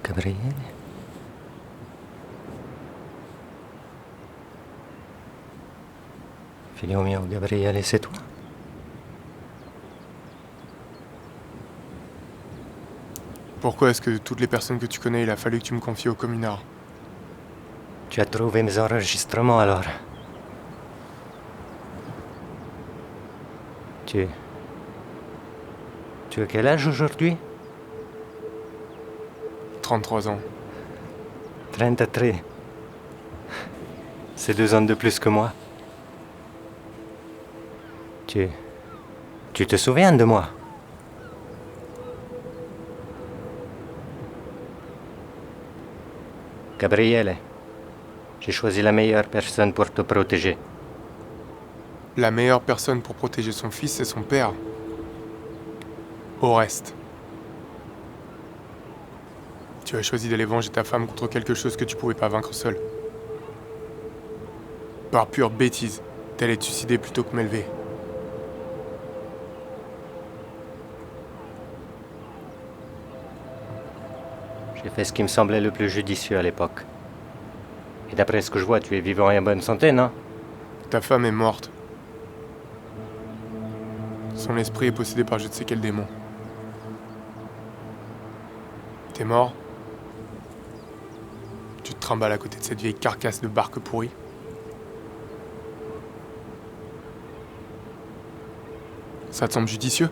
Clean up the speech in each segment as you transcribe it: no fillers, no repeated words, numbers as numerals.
Gabriele? Figlio mio, Gabriele, c'est toi? Pourquoi est-ce que de toutes les personnes que tu connais, il a fallu que tu me confies au communard? Tu as trouvé mes enregistrements alors? Tu as quel âge aujourd'hui? 33 ans. 33. C'est 2 ans de plus que moi. Tu te souviens de moi? Gabriele, j'ai choisi la meilleure personne pour te protéger. La meilleure personne pour protéger son fils, c'est son père. Au reste. Tu as choisi d'aller venger ta femme contre quelque chose que tu pouvais pas vaincre seul. Par pure bêtise, t'allais te suicider plutôt que m'élever. J'ai fait ce qui me semblait le plus judicieux à l'époque. Et d'après ce que je vois, tu es vivant et en bonne santé, non? Ta femme est morte. Son esprit est possédé par je ne sais quel démon. T'es mort? Tu te trimbales à côté de cette vieille carcasse de barque pourrie? Ça te semble judicieux?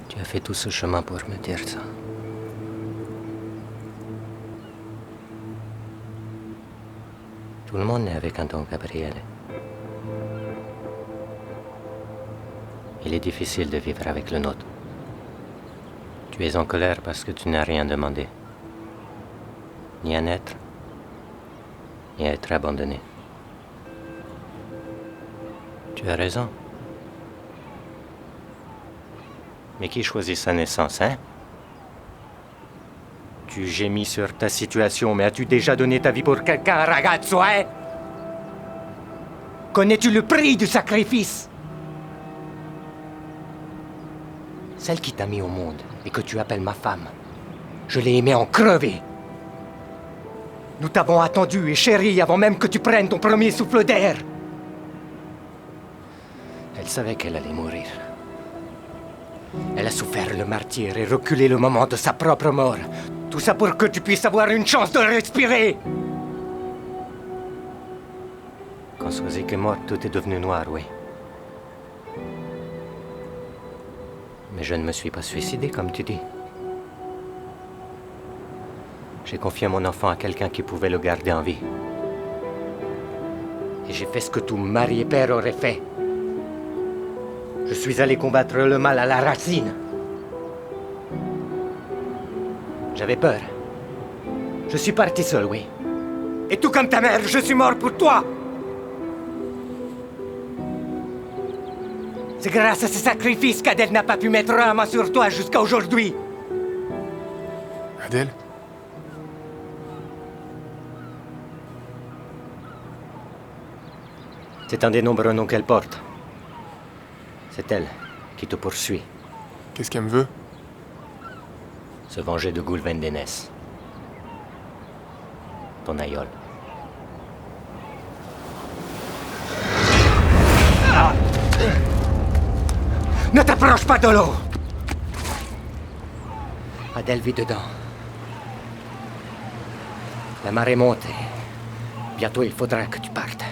Tu as fait tout ce chemin pour me dire ça. Tout le monde est avec un don, Gabriele. Il est difficile de vivre avec le nôtre. Tu es en colère parce que tu n'as rien demandé. Ni à naître, ni à être abandonné. Tu as raison. Mais qui choisit sa naissance, hein? Tu gémis sur ta situation, mais as-tu déjà donné ta vie pour quelqu'un, ragazzo, hein? Connais-tu le prix du sacrifice? Celle qui t'a mis au monde et que tu appelles ma femme, je l'ai aimée en crever. Nous t'avons attendu et chéri avant même que tu prennes ton premier souffle d'air. Elle savait qu'elle allait mourir. Elle a souffert le martyre et reculé le moment de sa propre mort. Tout ça pour que tu puisses avoir une chance de respirer. Quand Swazik est mort, tout est devenu noir, oui. Mais je ne me suis pas suicidé, comme tu dis. J'ai confié mon enfant à quelqu'un qui pouvait le garder en vie. Et j'ai fait ce que tout mari et père auraient fait. Je suis allé combattre le mal à la racine. J'avais peur. Je suis parti seul, oui. Et tout comme ta mère, je suis mort pour toi. C'est grâce à ce sacrifice qu'Adèle n'a pas pu mettre la main sur toi jusqu'à aujourd'hui. Adèle? C'est un des nombreux noms qu'elle porte. C'est elle qui te poursuit. Qu'est-ce qu'elle me veut? Se venger de Gulvendenes. Ton aïeul. Ne t'approche pas de l'eau! Adèle vit dedans. La marée monte et bientôt il faudra que tu partes.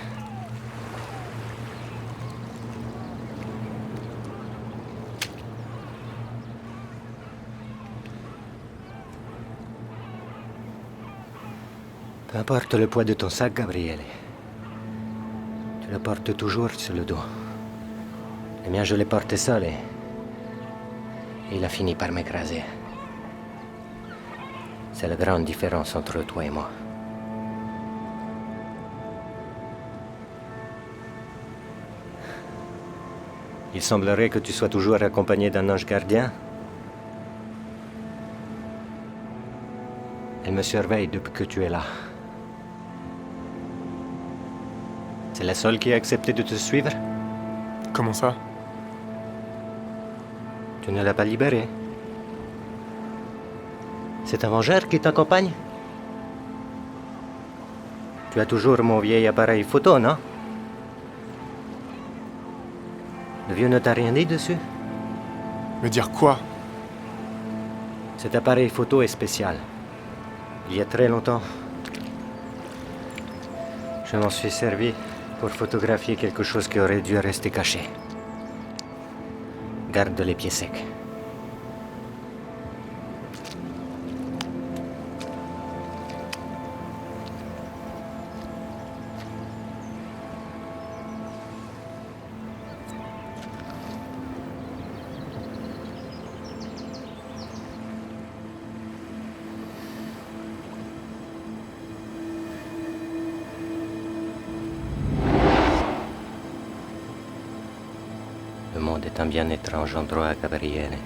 Peu importe le poids de ton sac, Gabriele. Tu le portes toujours sur le dos. Le mien, je l'ai porté seul et il a fini par m'écraser. C'est la grande différence entre toi et moi. Il semblerait que tu sois toujours accompagné d'un ange gardien. Elle me surveille depuis que tu es là. C'est la seule qui a accepté de te suivre? Comment ça? Tu ne l'as pas libérée. C'est un vengeur qui t'accompagne? Tu as toujours mon vieil appareil photo, non? Le vieux ne t'a rien dit dessus? Me dire quoi? Cet appareil photo est spécial. Il y a très longtemps, je m'en suis servi pour photographier quelque chose qui aurait dû rester caché. Garde les pieds secs. Le monde est un bien étrange endroit, Gabriele.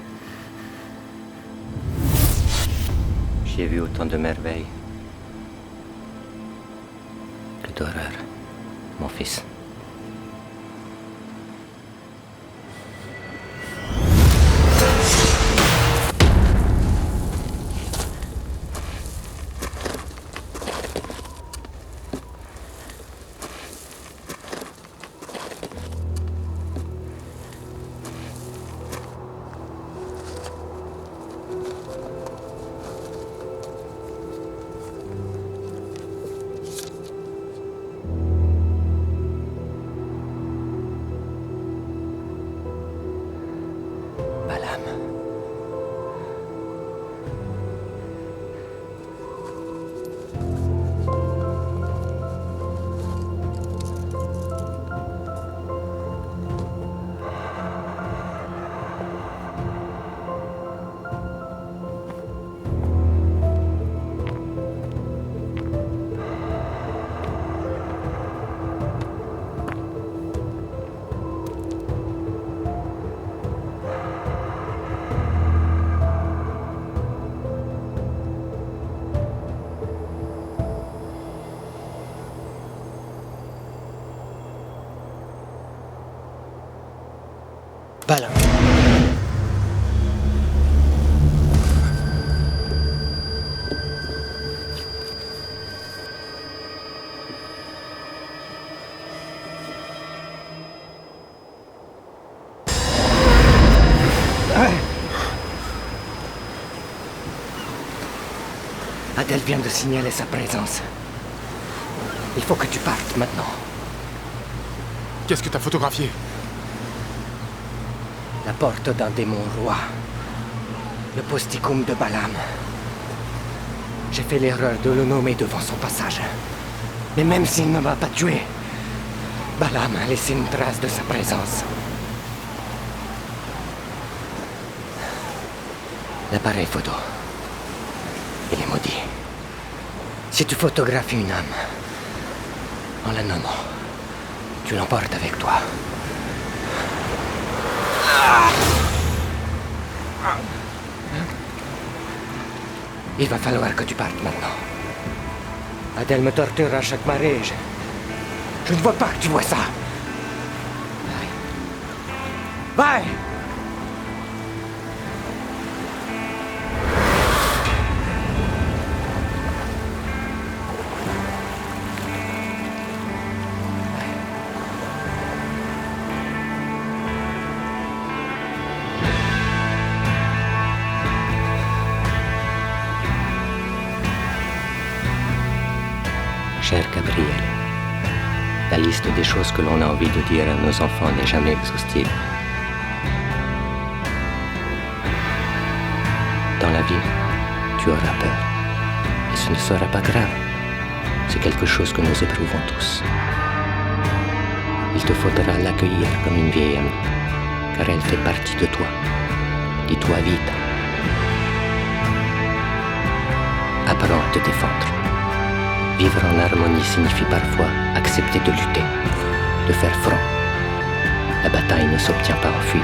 J'y ai vu autant de merveilles que d'horreur, mon fils. Bala. Adèle vient de signaler sa présence. Il faut que tu partes maintenant. Qu'est-ce que t'as photographié? La porte d'un démon roi. Le posticum de Balaam. J'ai fait l'erreur de le nommer devant son passage. Mais même s'il ne m'a pas tué, Balaam a laissé une trace de sa présence. L'appareil photo. Il est maudit. Si tu photographies une âme, en la nommant, tu l'emportes avec toi. Il va falloir que tu partes maintenant. Adèle me torture à chaque marée. Je ne veux pas que tu vois ça. Vai! Cher Gabriel, la liste des choses que l'on a envie de dire à nos enfants n'est jamais exhaustive. Dans la vie, tu auras peur. Et ce ne sera pas grave. C'est quelque chose que nous éprouvons tous. Il te faudra l'accueillir comme une vieille amie, car elle fait partie de toi. Dis-toi vite. Apprends à te défendre. Vivre en harmonie signifie parfois accepter de lutter, de faire front. La bataille ne s'obtient pas en fuyant.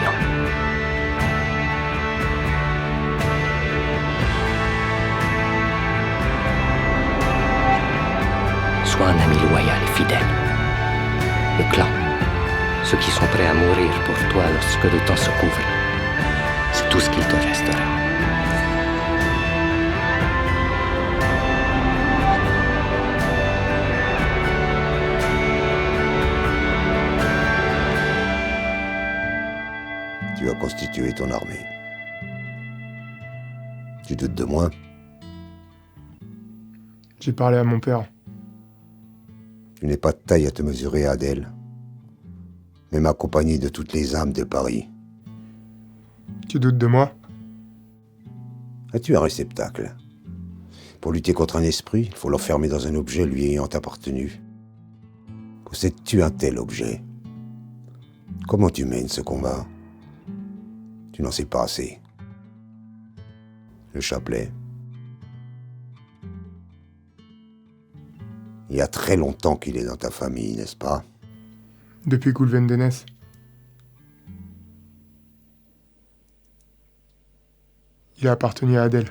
Sois un ami loyal et fidèle. Le clan. Ceux qui sont prêts à mourir pour toi lorsque le temps se couvre. C'est tout ce qu'il te restera. Tu as constitué ton armée. Tu doutes de moi? J'ai parlé à mon père. Tu n'es pas de taille à te mesurer à Adèle, même accompagné de toutes les âmes de Paris. Tu doutes de moi? As-tu un réceptacle? Pour lutter contre un esprit, il faut l'enfermer dans un objet lui ayant appartenu. Possèdes-tu un tel objet? Comment tu mènes ce combat? Tu n'en sais pas assez. Le chapelet. Il y a très longtemps qu'il est dans ta famille, n'est-ce pas? Depuis Goulvendenez. Il a appartenu à Adèle.